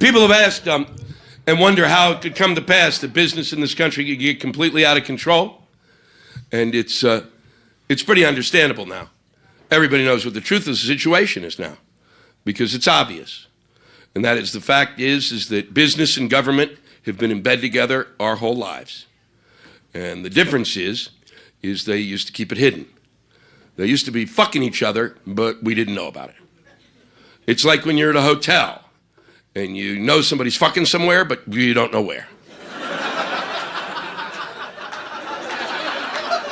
People have asked and wonder how it could come to pass that business in this country could get completely out of control. And it's pretty understandable now. Everybody knows what the truth of the situation is now, because it's obvious. And that is, the fact is that business and government have been in bed together our whole lives. And the difference is they used to keep it hidden. They used to be fucking each other, but we didn't know about it. It's like when you're at a hotel and you know somebody's fucking somewhere, but you don't know where.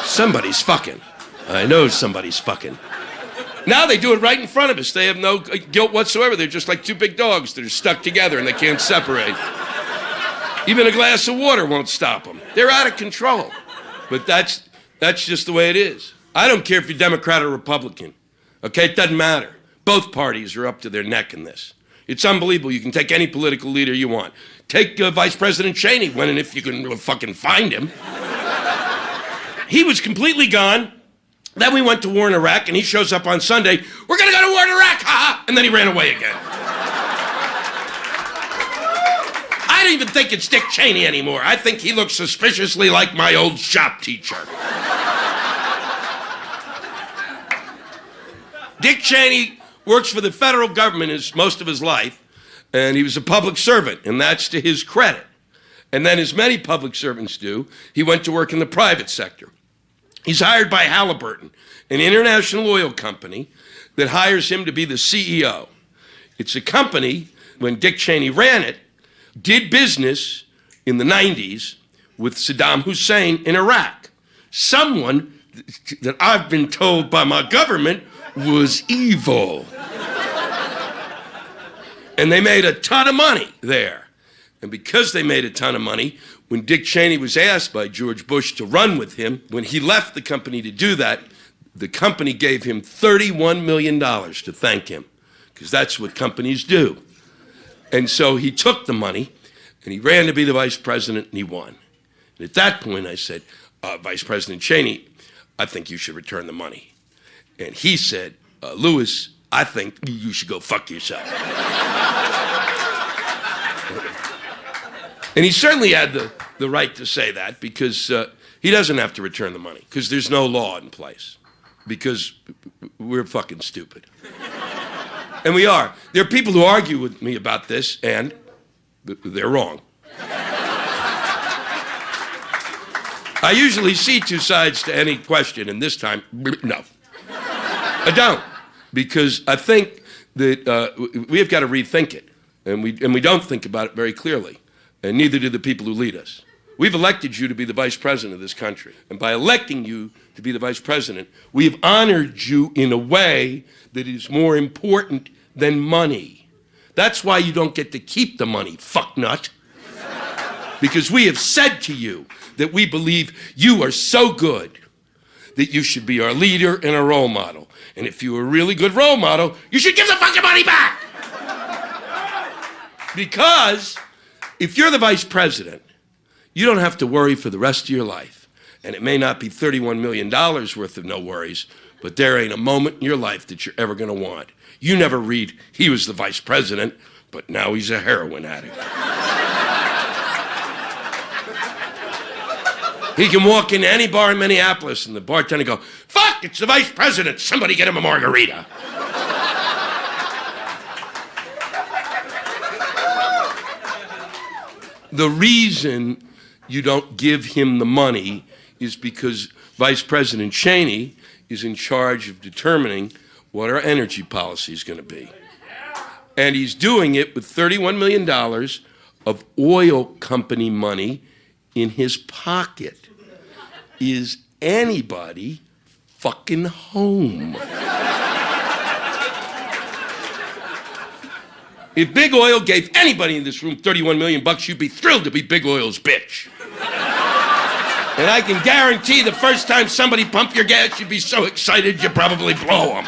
Somebody's fucking. I know somebody's fucking. Now they do it right in front of us. They have no guilt whatsoever. They're just like two big dogs that are stuck together and they can't separate. Even a glass of water won't stop them. They're out of control. But that's just the way it is. I don't care if you're Democrat or Republican. Okay, it doesn't matter. Both parties are up to their neck in this. It's unbelievable. You can take any political leader you want. Take Vice President Cheney, when and if you can fucking find him. He was completely gone. Then we went to war in Iraq, and he shows up on Sunday. We're going to go to war in Iraq, ha-ha! And then he ran away again. I don't even think it's Dick Cheney anymore. I think he looks suspiciously like my old shop teacher. Dick Cheney works for the federal government most of his life, and he was a public servant, and that's to his credit. And then, as many public servants do, he went to work in the private sector. He's hired by Halliburton, an international oil company that hires him to be the CEO. It's a company, when Dick Cheney ran it, did business in the 90s with Saddam Hussein in Iraq. Someone that I've been told by my government was evil. And they made a ton of money there. And because they made a ton of money, when Dick Cheney was asked by George Bush to run with him, when he left the company to do that, the company gave him $31 million to thank him, because that's what companies do. And so he took the money, and he ran to be the vice president, and he won. And at that point, I said, Vice President Cheney, I think you should return the money. And he said, Lewis, I think you should go fuck yourself. And he certainly had the right to say that, because he doesn't have to return the money, because there's no law in place, because we're fucking stupid. And we are. There are people who argue with me about this, and they're wrong. I usually see two sides to any question, and this time, no. I don't, because I think that we have got to rethink it, and we don't think about it very clearly. And neither do the people who lead us. We've elected you to be the vice president of this country. And by electing you to be the vice president, we have honored you in a way that is more important than money. That's why you don't get to keep the money, fucknut. Because we have said to you that we believe you are so good that you should be our leader and a role model. And if you're a really good role model, you should give the fucking money back! Because if you're the vice president, you don't have to worry for the rest of your life. And it may not be $31 million worth of no worries, but there ain't a moment in your life that you're ever going to want. You never read, he was the vice president, but now he's a heroin addict. He can walk into any bar in Minneapolis and the bartender go, fuck, it's the vice president, somebody get him a margarita. The reason you don't give him the money is because Vice President Cheney is in charge of determining what our energy policy is going to be. And he's doing it with $31 million of oil company money in his pocket. Is anybody fucking home? If Big Oil gave anybody in this room $31 million, you'd be thrilled to be Big Oil's bitch. And I can guarantee the first time somebody pumped your gas, you'd be so excited you'd probably blow them.